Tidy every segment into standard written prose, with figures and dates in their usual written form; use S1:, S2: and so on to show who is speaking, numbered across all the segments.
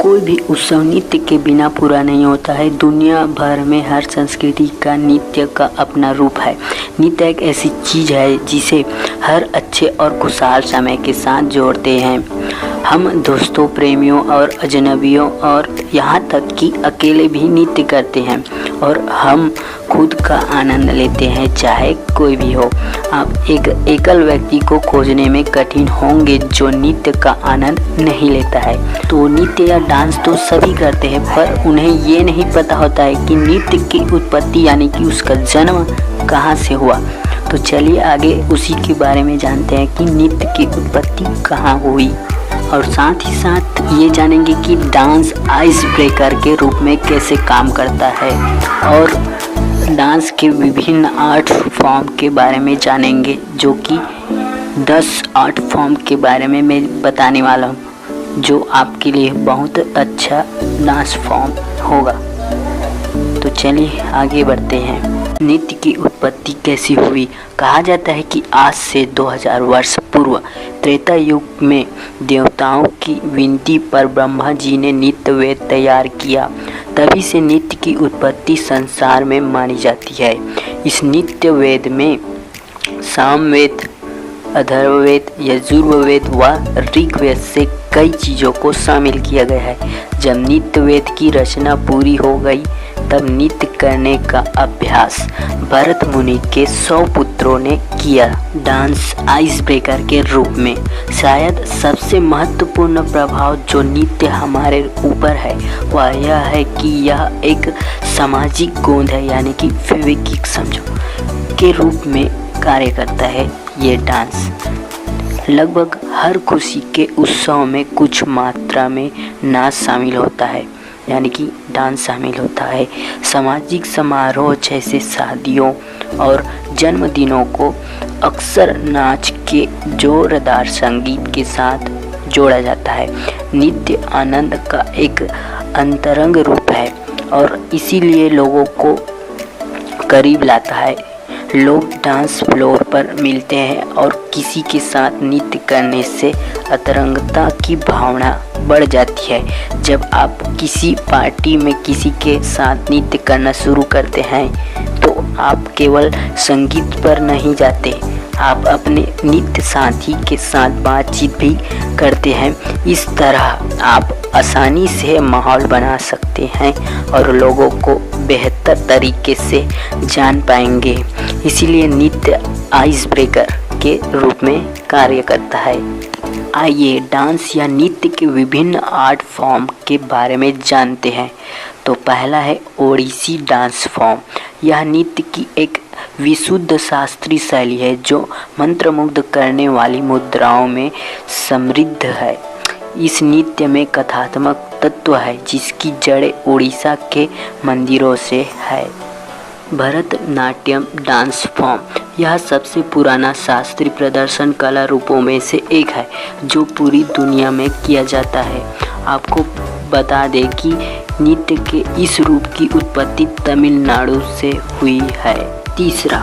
S1: कोई भी उत्सव नृत्य के बिना पूरा नहीं होता है। दुनिया भर में हर संस्कृति का नृत्य का अपना रूप है। नृत्य एक ऐसी चीज़ है जिसे हर अच्छे और खुशहाल समय के साथ जोड़ते हैं। हम दोस्तों, प्रेमियों और अजनबियों और यहाँ तक कि अकेले भी नृत्य करते हैं और हम खुद का आनंद लेते हैं, चाहे कोई भी हो। आप एक एकल व्यक्ति को खोजने में कठिन होंगे जो नृत्य का आनंद नहीं लेता है। तो नृत्य या डांस तो सभी करते हैं, पर उन्हें ये नहीं पता होता है कि नृत्य की उत्पत्ति यानी कि उसका जन्म कहाँ से हुआ। तो चलिए आगे उसी के बारे में जानते हैं कि नृत्य की उत्पत्ति कहाँ हुई, और साथ ही साथ ये जानेंगे कि डांस आइस ब्रेकर के रूप में कैसे काम करता है, और डांस के विभिन्न आर्ट फॉर्म के बारे में जानेंगे, जो कि 10 आर्ट फॉर्म के बारे में मैं बताने वाला हूँ, जो आपके लिए बहुत अच्छा डांस फॉर्म होगा। तो चलिए आगे बढ़ते हैं। नृत्य की उत्पत्ति कैसी हुई? कहा जाता है कि आज से 2000 वर्ष पूर्व त्रेता युग में देवताओं की विनती पर ब्रह्मा जी ने नृत्य वेद तैयार किया। तभी से नृत्य की उत्पत्ति संसार में मानी जाती है। इस नृत्य वेद में सामवेद, अथर्ववेद, यजुर्वेद व ऋग्वेद से कई चीज़ों को शामिल किया गया है। जब नृत्य वेद की रचना पूरी हो गई तब नृत्य करने का अभ्यास भरत मुनि के 100 पुत्रों ने किया। डांस आइस ब्रेकर के रूप में शायद सबसे महत्वपूर्ण प्रभाव जो नृत्य हमारे ऊपर है वह यह है कि यह एक सामाजिक गोंद है, यानी कि फेविक्विक समझो के रूप में कार्य करता है। ये डांस लगभग हर खुशी के उत्सव में कुछ मात्रा में नाच शामिल होता है, यानी कि डांस शामिल होता है। सामाजिक समारोह जैसे शादियों और जन्मदिनों को अक्सर नाच के जोरदार संगीत के साथ जोड़ा जाता है। नृत्य आनंद का एक अंतरंग रूप है और इसीलिए लोगों को करीब लाता है। लोग डांस फ्लोर पर मिलते हैं और किसी के साथ नृत्य करने से अंतरंगता की भावना बढ़ जाती है। जब आप किसी पार्टी में किसी के साथ नृत्य करना शुरू करते हैं तो आप केवल संगीत पर नहीं जाते, आप अपने नृत्य साथी के साथ बातचीत भी करते हैं। इस तरह आप आसानी से माहौल बना सकते हैं और लोगों को बेहतर तरीके से जान पाएंगे। इसीलिए नृत्य आइस ब्रेकर के रूप में कार्य करता है। आइए डांस या नृत्य के विभिन्न आर्ट फॉर्म के बारे में जानते हैं। तो पहला है ओडिसी डांस फॉर्म। यह नृत्य की एक विशुद्ध शास्त्रीय शैली है जो मंत्रमुग्ध करने वाली मुद्राओं में समृद्ध है। इस नृत्य में कथात्मक तत्व है जिसकी जड़ें उड़ीसा के मंदिरों से है। भरतनाट्यम डांस फॉर्म यह सबसे पुराना शास्त्रीय प्रदर्शन कला रूपों में से एक है जो पूरी दुनिया में किया जाता है। आपको बता दें कि नृत्य के इस रूप की उत्पत्ति तमिलनाडु से हुई है। तीसरा,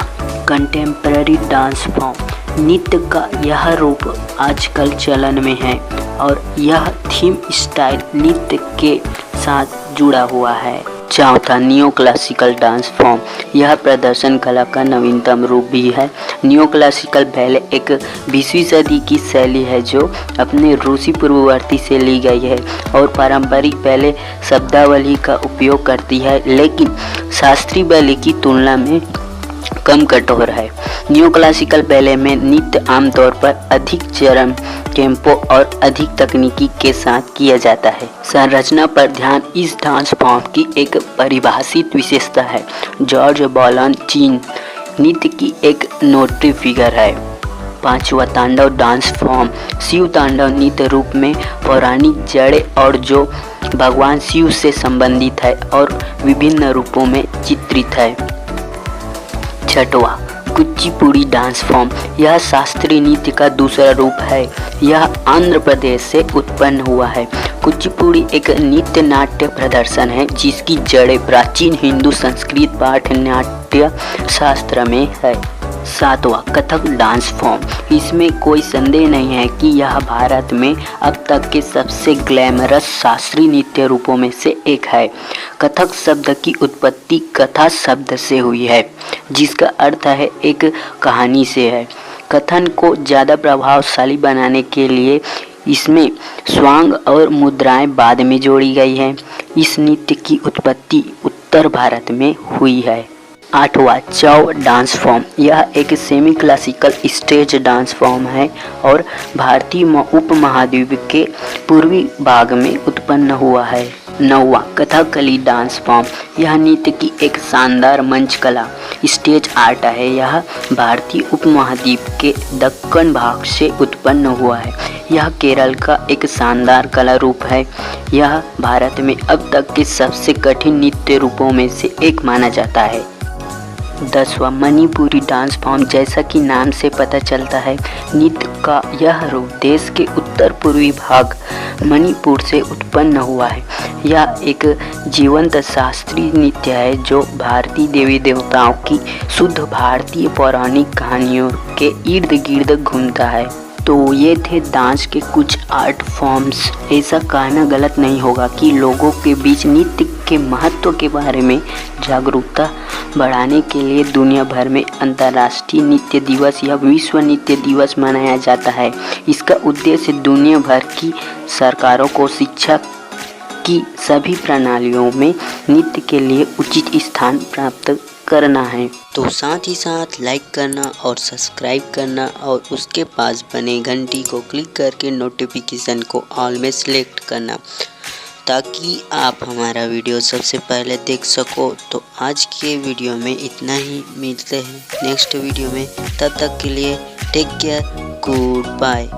S1: कंटेम्पररी डांस फॉर्म। नृत्य का यह रूप आजकल चलन में है और यह थीम स्टाइल नृत्य के साथ जुड़ा हुआ है। चौथा, नियो क्लासिकल डांस फॉर्म। यह प्रदर्शन कला का नवीनतम रूप भी है। नियो क्लासिकल बैले एक 20वीं सदी की शैली है जो अपने रूसी पूर्ववर्ती से ली गई है और पारंपरिक बैले शब्दावली का उपयोग करती है, लेकिन शास्त्रीय बैले की तुलना में कम कठोर है। नियो क्लासिकल बैले में नृत्य आमतौर पर अधिक चरण, टेम्पो और अधिक तकनीकी के साथ किया जाता है। संरचना पर ध्यान इस डांस फॉर्म की एक परिभाषित विशेषता है। जॉर्ज बालानचीन नृत्य की एक नोटरी फिगर है। पांचवा, तांडव डांस फॉर्म। शिव तांडव नृत्य रूप में पौराणिक जड़ें और जो भगवान शिव से संबंधित है और विभिन्न रूपों में चित्रित है। छठवा, कुचिपुड़ी डांस फॉर्म। यह शास्त्रीय नृत्य का दूसरा रूप है। यह आंध्र प्रदेश से उत्पन्न हुआ है। कुचिपुड़ी एक नृत्य नाट्य प्रदर्शन है जिसकी जड़ें प्राचीन हिंदू संस्कृत पाठ नाट्य शास्त्र में है। सातवां, कथक डांस फॉर्म। इसमें कोई संदेह नहीं है कि यह भारत में अब तक के सबसे ग्लैमरस शास्त्रीय नृत्य रूपों में से एक है। कथक शब्द की उत्पत्ति कथा शब्द से हुई है, जिसका अर्थ है एक कहानी से है। कथन को ज़्यादा प्रभावशाली बनाने के लिए इसमें स्वांग और मुद्राएं बाद में जोड़ी गई हैं। इस नृत्य की उत्पत्ति उत्तर भारत में हुई है। आठवां, छौ डांस फॉर्म। यह एक semi classical stage dance form है और भारतीय उपमहाद्वीप के पूर्वी भाग में उत्पन्न हुआ है। नौवां, कथकली डांस फॉर्म। यह नृत्य की एक शानदार मंच कला स्टेज आर्ट है। यह भारतीय उपमहाद्वीप के दक्कन भाग से उत्पन्न हुआ है। यह केरल का एक शानदार कला रूप है। यह भारत में अब तक के सबसे कठिन नृत्य रूपों में से एक माना जाता है। 10वां, मणिपुरी डांस फॉर्म। जैसा कि नाम से पता चलता है, नृत्य का यह रूप देश के उत्तर पूर्वी भाग मणिपुर से उत्पन्न हुआ है। यह एक जीवंत शास्त्रीय नृत्य है जो भारतीय देवी देवताओं की शुद्ध भारतीय पौराणिक कहानियों के इर्द गिर्द घूमता है। तो ये थे डांस के कुछ आर्ट फॉर्म्स। ऐसा कहना गलत नहीं होगा कि लोगों के बीच नृत्य के महत्व के बारे में जागरूकता बढ़ाने के लिए दुनिया भर में अंतर्राष्ट्रीय नृत्य दिवस या विश्व नृत्य दिवस मनाया जाता है। इसका उद्देश्य दुनिया भर की सरकारों को शिक्षा की सभी प्रणालियों में नृत्य के लिए उचित स्थान प्राप्त करना है। तो साथ ही साथ लाइक करना और सब्सक्राइब करना और उसके पास बने घंटी को क्लिक करके नोटिफिकेशन को ऑल में सेलेक्ट करना, ताकि आप हमारा वीडियो सबसे पहले देख सको। तो आज के वीडियो में इतना ही, मिलते हैं नेक्स्ट वीडियो में। तब तक के लिए टेक केयर, गुड बाय।